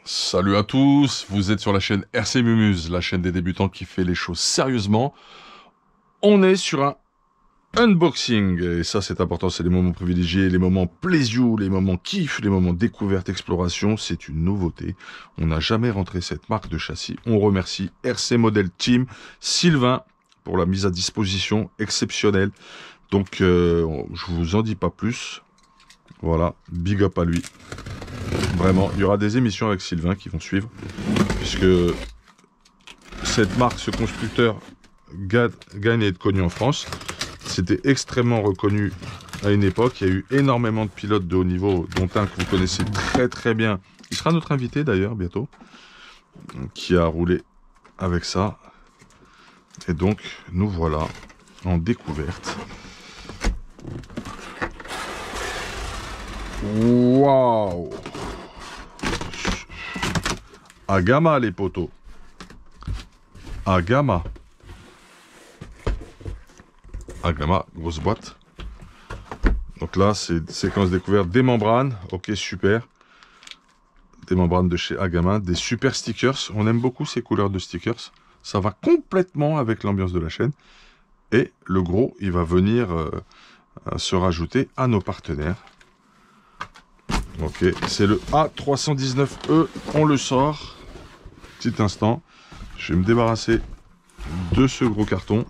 Salut à tous, vous êtes sur la chaîne RC Mumuse, la chaîne des débutants qui fait les choses sérieusement. On est sur un unboxing, et ça c'est important, c'est les moments privilégiés, les moments plaisir, les moments kiff, les moments découverte, exploration, c'est une nouveauté. On n'a jamais rentré cette marque de châssis. On remercie RC Model Team, Sylvain, pour la mise à disposition exceptionnelle. Donc je vous en dis pas plus. Voilà, big up à lui. Vraiment, il y aura des émissions avec Sylvain qui vont suivre, puisque cette marque, ce constructeur, gagne à être connu en France. C'était extrêmement reconnu à une époque. Il y a eu énormément de pilotes de haut niveau, dont un que vous connaissez très très bien. Il sera notre invité d'ailleurs bientôt, qui a roulé avec ça. Et donc, nous voilà en découverte. Waouh! Agama les poteaux. Agama. Agama, grosse boîte. Donc là, c'est séquence découverte des membranes. Ok, super. Des membranes de chez Agama. Des super stickers. On aime beaucoup ces couleurs de stickers. Ça va complètement avec l'ambiance de la chaîne. Et le gros, il va venir se rajouter à nos partenaires. Ok, c'est le A319E. On le sort. Petit instant. Je vais me débarrasser de ce gros carton.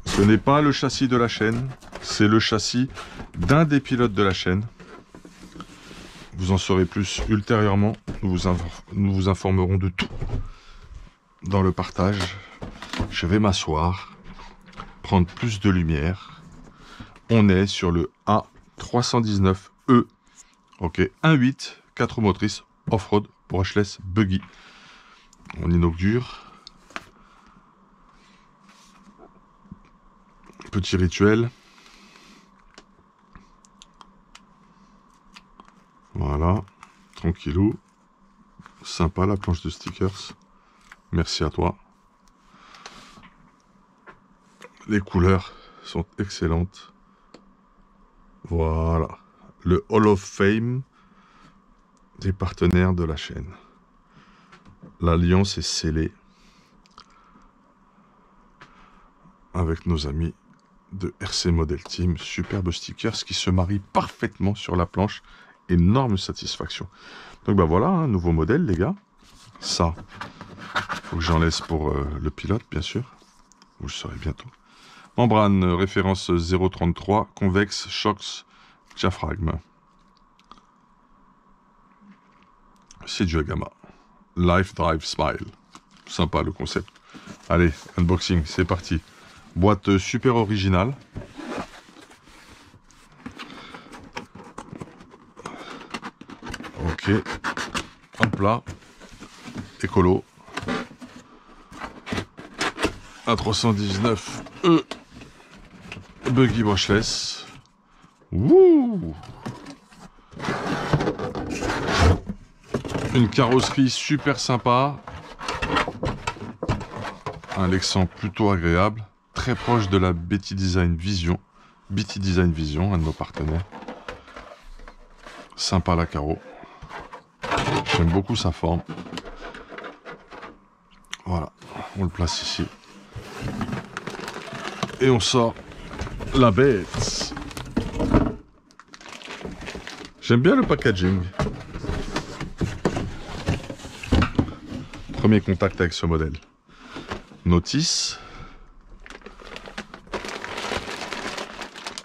Ce n'est pas le châssis de la chaîne, c'est le châssis d'un des pilotes de la chaîne. Vous en saurez plus ultérieurement. Nous vous informerons de tout dans le partage. Je vais m'asseoir, prendre plus de lumière. On est sur le A319E. Ok, 1.8, 4 roues motrices, off-road, brushless, buggy. On inaugure. Petit rituel. Voilà, tranquillou. Sympa la planche de stickers. Merci à toi. Les couleurs sont excellentes. Voilà. Le Hall of Fame des partenaires de la chaîne. L'alliance est scellée avec nos amis de RC Model Team. Superbe stickers qui se marient parfaitement sur la planche. Énorme satisfaction. Donc bah voilà, un nouveau modèle les gars. Ça, faut que j'en laisse pour le pilote bien sûr. Vous le saurez bientôt. Membrane référence 033, convexe, shocks, diaphragme. C'est du Agama. Life Drive Smile. Sympa le concept. Allez, unboxing, c'est parti. Boîte super originale. Ok. Hop là. Écolo. A319E. Buggy brushless. Wouh! Une carrosserie super sympa. Un Lexan plutôt agréable. Très proche de la BT Design Vision. BT Design Vision, un de nos partenaires. Sympa la carreau. J'aime beaucoup sa forme. Voilà, on le place ici. Et on sort la bête. J'aime bien le packaging. Premier contact avec ce modèle. Notice.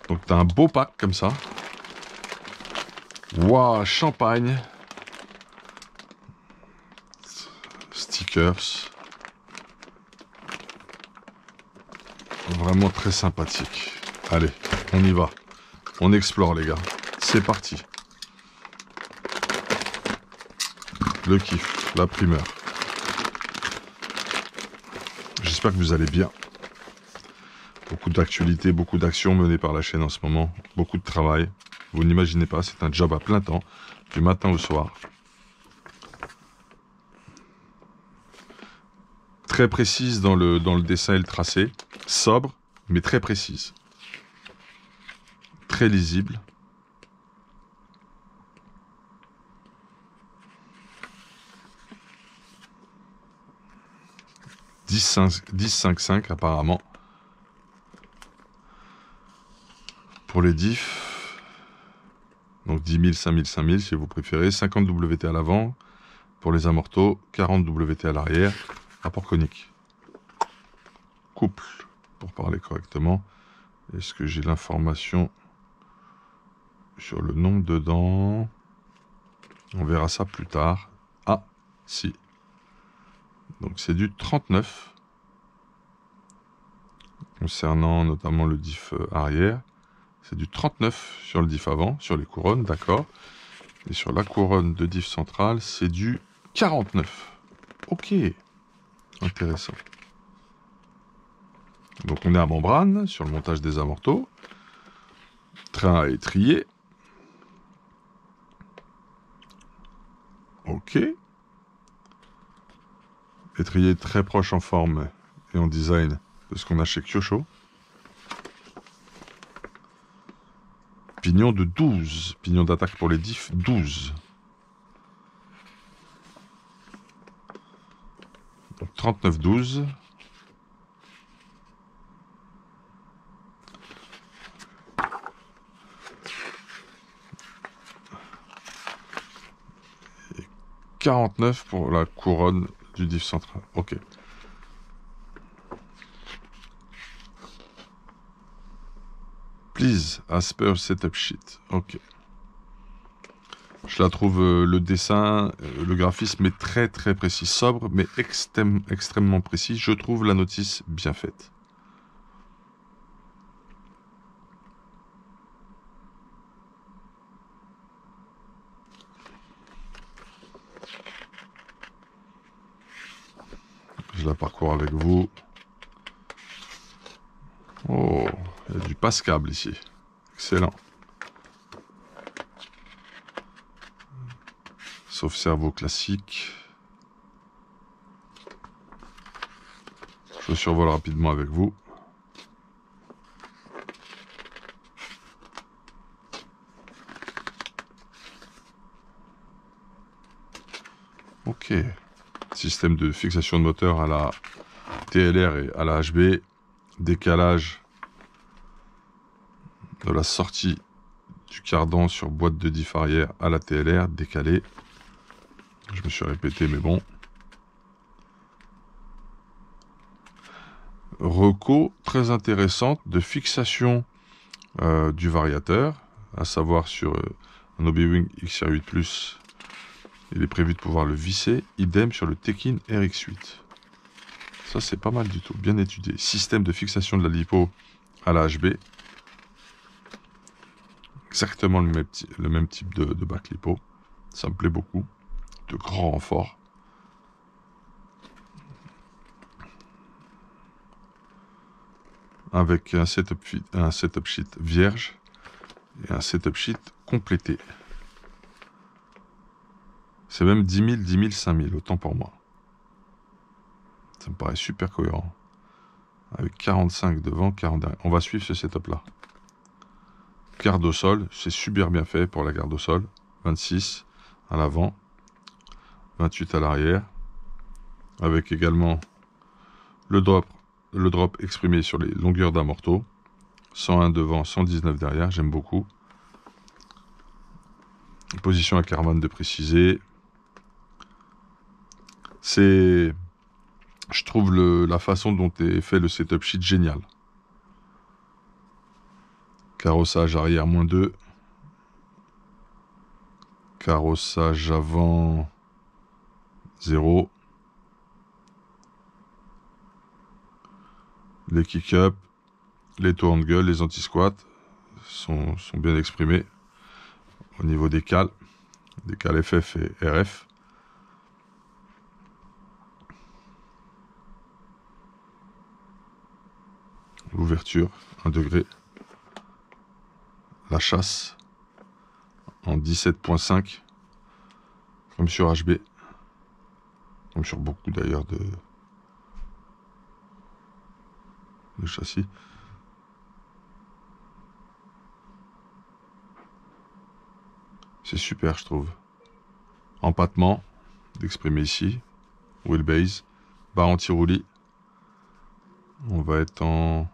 Donc t'as un beau pack comme ça. Waouh, champagne. Stickers. Vraiment très sympathique. Allez, on y va. On explore les gars. C'est parti. Le kiff, la primeur. J'espère que vous allez bien. Beaucoup d'actualités, beaucoup d'actions menées par la chaîne en ce moment. Beaucoup de travail. Vous n'imaginez pas, c'est un job à plein temps. Du matin au soir. Très précise dans le dessin et le tracé. Sobre, mais très précise. Très lisible. 10,5 apparemment. Pour les diffs, donc 10 000, 5 000, 5 000 si vous préférez. 50 WT à l'avant. Pour les amortos, 40 WT à l'arrière. Rapport conique. Couple, pour parler correctement. Est-ce que j'ai l'information sur le nombre dedans? On verra ça plus tard. Ah, si. Donc c'est du 39. Concernant notamment le diff arrière. C'est du 39 sur le diff avant, sur les couronnes, d'accord. Et sur la couronne de diff centrale, c'est du 49. Ok. Intéressant. Donc on est à membrane sur le montage des amortos. Train à étrier. Ok. Étrier très proche en forme et en design de ce qu'on a chez Kyosho. Pignon de 12. Pignon d'attaque pour les diffs 12. Donc 39-12. Et 49 pour la couronne du diff central. Ok. Please, as per setup sheet. Ok. Je la trouve, le dessin, le graphisme est très très précis. Sobre, mais extrêmement précis. Je trouve la notice bien faite. Je la parcours avec vous. Oh, il y a du passe-câble ici. Excellent. Sauf cerveau classique. Je survole rapidement avec vous. Ok. Système de fixation de moteur à la TLR et à la HB. Décalage de la sortie du cardan sur boîte de diff arrière à la TLR. Décalé. Je me suis répété, mais bon. Reco très intéressante de fixation du variateur, à savoir sur un Hobbywing XR8 Plus, il est prévu de pouvoir le visser. Idem sur le Tekin RX8. Ça c'est pas mal du tout, bien étudié. Système de fixation de la lipo à la HB. Exactement le même type de bac lipo. Ça me plaît beaucoup. De grands renforts. Avec un setup sheet vierge et un setup sheet complété. C'est même 10 000, 10 000, 5 000, autant pour moi. Ça me paraît super cohérent. Avec 45 devant, 40 derrière. On va suivre ce setup-là. Garde au sol, c'est super bien fait pour la garde au sol. 26 à l'avant, 28 à l'arrière. Avec également le drop exprimé sur les longueurs d'amorto. 101 devant, 119 derrière, j'aime beaucoup. Position à caravane de préciser. Je trouve la façon dont est fait le setup sheet génial. Carrossage arrière -2. Carrossage avant 0. Les kick-up, les toe angle, les anti-squats sont bien exprimés au niveau des cales FF et RF. L'ouverture, 1 degré. La chasse en 17.5, comme sur HB, comme sur beaucoup d'ailleurs de châssis. C'est super, je trouve. Empattement, d'exprimer ici. Wheelbase, barre anti-roulis, On va être en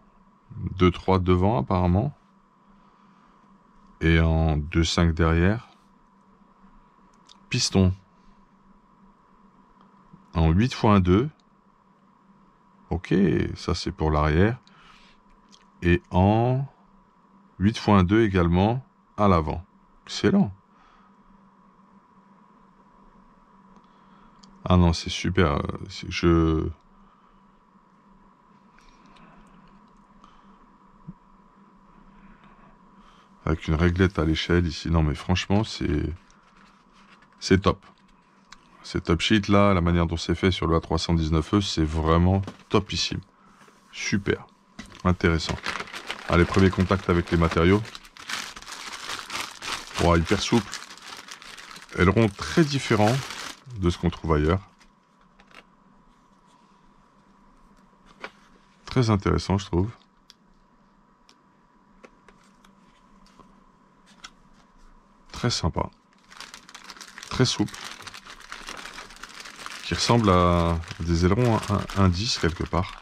2-3 devant apparemment. Et en 2-5 derrière. Piston. En 8 x 1-2. Ok, ça c'est pour l'arrière. Et en 8 x 1-2 également à l'avant. Excellent. Ah non, c'est super. Avec une réglette à l'échelle ici. Non mais franchement, c'est top. C'est top sheet là, la manière dont c'est fait sur le A319E, c'est vraiment topissime. Super. Intéressant. Allez, premier contact avec les matériaux. Oh, hyper souple. Aileron très différent de ce qu'on trouve ailleurs. Très intéressant, je trouve. Très sympa. Très souple. Qui ressemble à des ailerons indices quelque part.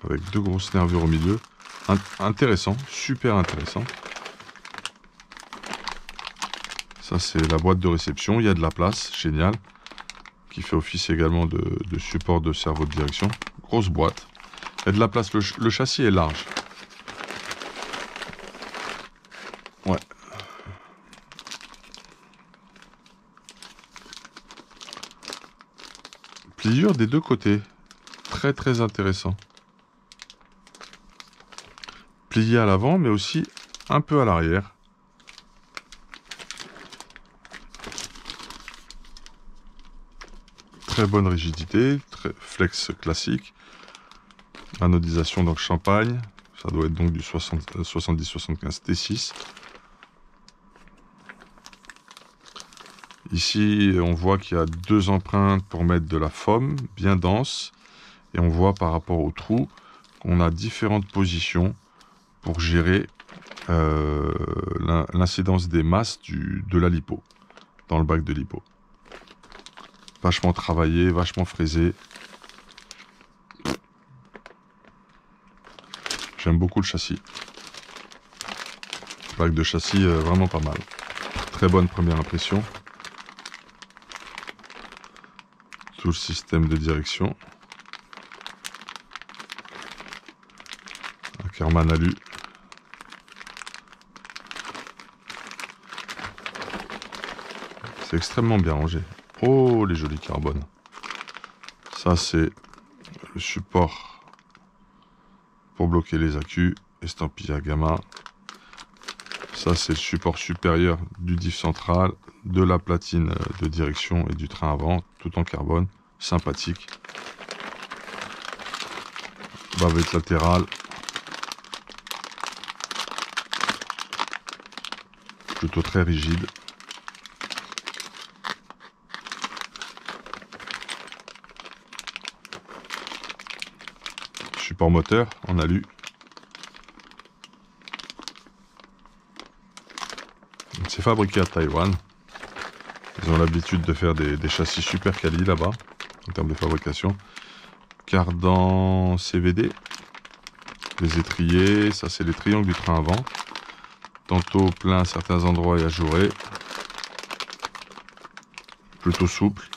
Avec deux grosses nervures au milieu. Intéressant, super intéressant. Ça c'est la boîte de réception, il y a de la place, génial. Qui fait office également de support de cerveau de direction. Grosse boîte. Il y a de la place, le châssis est large. Ouais. Pliure des deux côtés. Très très intéressant. Plié à l'avant mais aussi un peu à l'arrière. Très bonne rigidité, très flex classique. Anodisation donc champagne. Ça doit être donc du 70-75 T6. Ici, on voit qu'il y a deux empreintes pour mettre de la foam bien dense. Et on voit par rapport au trou qu'on a différentes positions pour gérer l'incidence des masses de la lipo, dans le bac de lipo. Vachement travaillé, vachement fraisé. J'aime beaucoup le châssis. Bac de châssis vraiment pas mal. Très bonne première impression. Tout le système de direction. Ackermann alu. C'est extrêmement bien rangé. Oh, les jolis carbones. Ça, c'est le support pour bloquer les accus. Estampilla gamma. Ça, c'est le support supérieur du diff central, de la platine de direction et du train avant, tout en carbone. Sympathique. Bavette latérale. Plutôt très rigide. Support moteur en alu. C'est fabriqué à Taïwan. Ils ont l'habitude de faire des châssis super quali là-bas, en termes de fabrication. Cardan CVD. Les étriers, ça c'est les triangles du train avant. Tantôt plein à certains endroits et ajouré. Plutôt souple.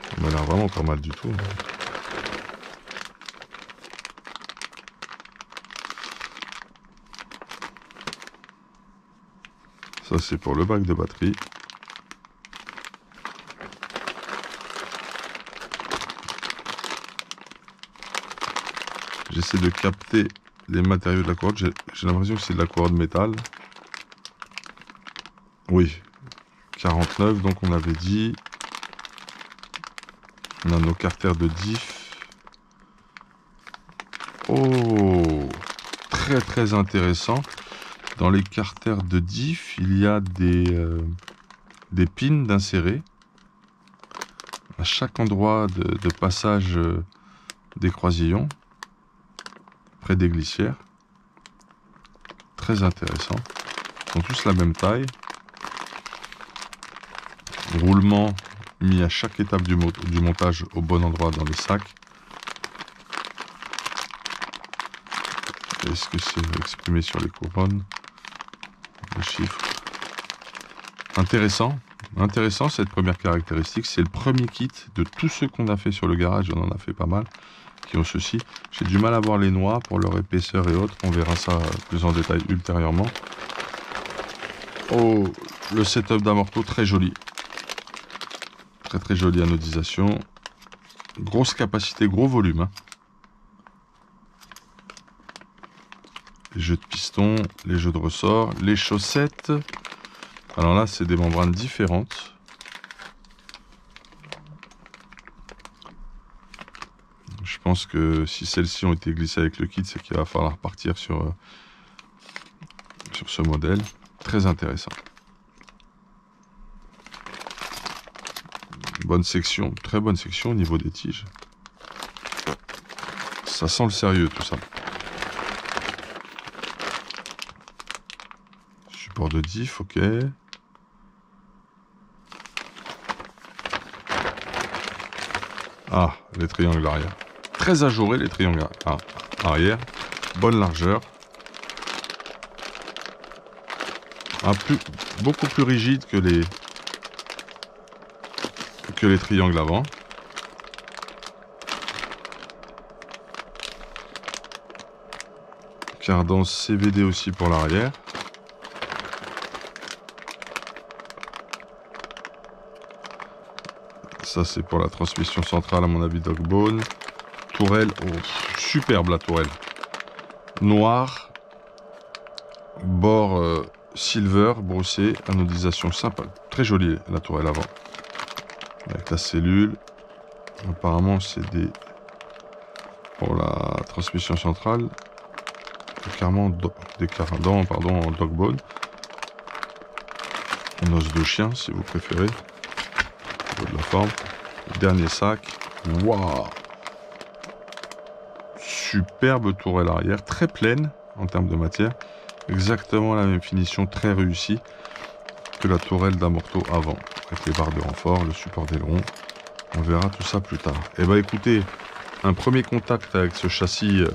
Ça m'a l'air vraiment pas mal du tout. Ça c'est pour le bac de batterie. J'essaie de capter les matériaux de la courroie. J'ai l'impression que c'est de la courroie de métal. Oui, 49, donc on avait dit. On a nos carters de diff. Oh, très très intéressant. Dans les carters de diff, il y a des pins d'insérer à chaque endroit de passage des croisillons, près des glissières. Très intéressant. Ils sont tous la même taille. Roulement mis à chaque étape du montage au bon endroit dans les sacs. Est-ce que c'est exprimé sur les couronnes? Les chiffres. Intéressant. Intéressant cette première caractéristique. C'est le premier kit de tous ceux qu'on a fait sur le garage. On en a fait pas mal qui ont ceci. J'ai du mal à voir les noix pour leur épaisseur et autres. On verra ça plus en détail ultérieurement. Oh, le setup d'amorto très joli. Très très jolie anodisation. Grosse capacité, gros volume. Hein. Les jeux de piston, les jeux de ressort, les chaussettes. Alors là, c'est des membranes différentes. Je pense que si celles-ci ont été glissées avec le kit, c'est qu'il va falloir partir sur ce modèle. Très intéressant. Bonne section, très bonne section au niveau des tiges. Ça sent le sérieux tout ça. Support de diff, ok. Ah, les triangles arrière. Très ajourés les triangles arrière. Bonne largeur. Beaucoup plus rigide que les triangles avant. Cadence CVD aussi pour l'arrière. Ça c'est pour la transmission centrale à mon avis Dogbone. Tourelle, oh, superbe la tourelle. Noir. Bord silver, brossé, anodisation sympa. Très jolie la tourelle avant. Avec la cellule. Apparemment c'est pour la transmission centrale. Des cardan, pardon, en Dogbone. En os de chien si vous préférez. Au niveau de la forme. Dernier sac. Waouh! Superbe tourelle arrière, très pleine en termes de matière. Exactement la même finition, très réussie que la tourelle d'amorto avant. Avec les barres de renfort, le support d'aileron. On verra tout ça plus tard. Et bah écoutez, un premier contact avec ce châssis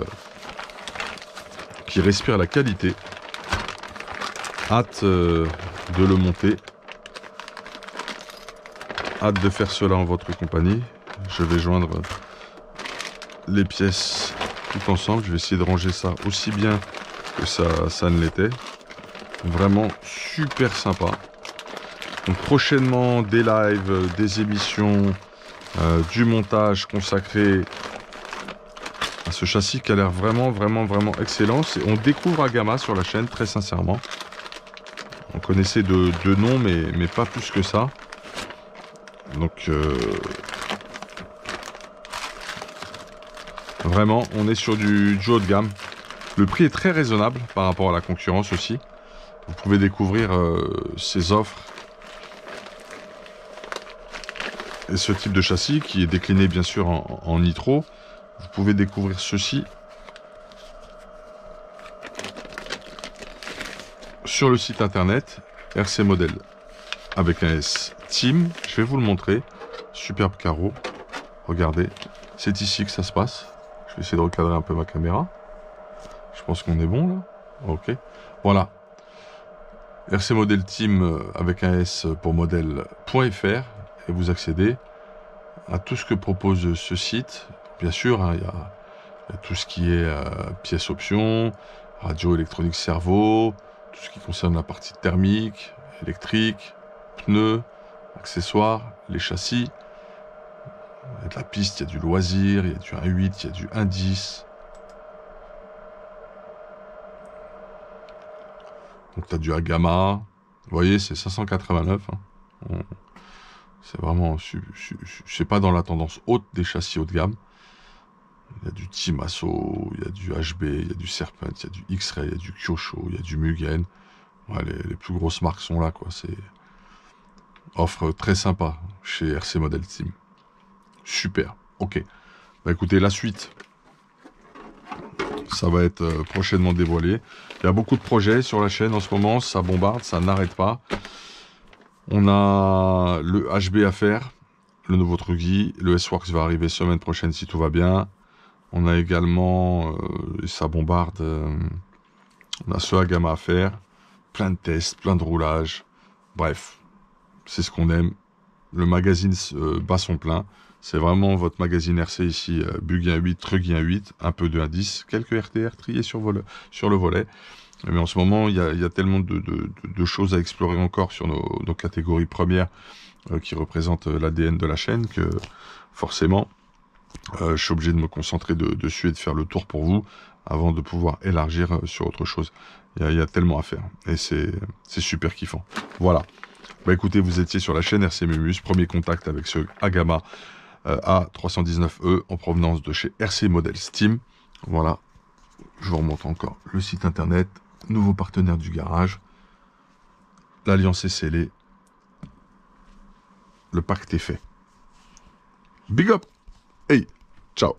qui respire la qualité. Hâte de le monter. Hâte de faire cela en votre compagnie. Je vais joindre les pièces tout ensemble. Je vais essayer de ranger ça aussi bien que ça ne l'était. Vraiment super sympa. Donc prochainement des lives, des émissions, du montage consacré à ce châssis qui a l'air vraiment excellent. On découvre Agama sur la chaîne, très sincèrement. On connaissait de nom, mais pas plus que ça. Donc vraiment, on est sur du haut de gamme. Le prix est très raisonnable par rapport à la concurrence aussi. Vous pouvez découvrir ces offres et ce type de châssis qui est décliné bien sûr en nitro. Vous pouvez découvrir ceci sur le site internet RC Model avec un S Team. Je vais vous le montrer. Superbe carreau. Regardez, c'est ici que ça se passe. Je vais essayer de recadrer un peu ma caméra. Je pense qu'on est bon là. Ok. Voilà. RC Model Team avec un S pour modèle.fr et vous accédez à tout ce que propose ce site. Bien sûr, hein, il y a tout ce qui est pièces options, radio électronique cerveau, tout ce qui concerne la partie thermique, électrique, pneus, accessoires, les châssis. Il y a de la piste, il y a du loisir, il y a du 1.8, il y a du 1.10. Donc tu as du Agama. Vous voyez, c'est 589. Hein. C'est vraiment... C'est pas dans la tendance haute des châssis haut de gamme. Il y a du Timasso, il y a du HB, il y a du Serpent, il y a du X-Ray, il y a du Kyosho, il y a du Mugen. Ouais, les plus grosses marques sont là, quoi. C'est offre très sympa chez RC Model Team. Super. Ok. Bah écoutez, la suite, ça va être prochainement dévoilé. Il y a beaucoup de projets sur la chaîne en ce moment. Ça bombarde, ça n'arrête pas. On a le HB à faire. le nouveau Trugy. Le S-Works va arriver semaine prochaine si tout va bien. On a également, et ça bombarde, on a ce Agama à faire. Plein de tests, plein de roulages. Bref, c'est ce qu'on aime. Le magazine bat son plein. C'est vraiment votre magazine RC ici, Buggy 1.8, Trugy 1.8, un peu de 1.10, quelques RTR triés sur le volet. Mais en ce moment, il y a tellement de choses à explorer encore sur nos catégories premières qui représentent l'ADN de la chaîne que forcément, je suis obligé de me concentrer dessus et de faire le tour pour vous avant de pouvoir élargir sur autre chose. Il y a tellement à faire et c'est super kiffant. Voilà. Bah écoutez, vous étiez sur la chaîne RC Mumus, premier contact avec ce Agama A319E en provenance de chez RC Model Steam. Voilà, je vous remonte encore le site internet, nouveau partenaire du garage, l'alliance est scellée, le pacte est fait. Big up, hey, ciao.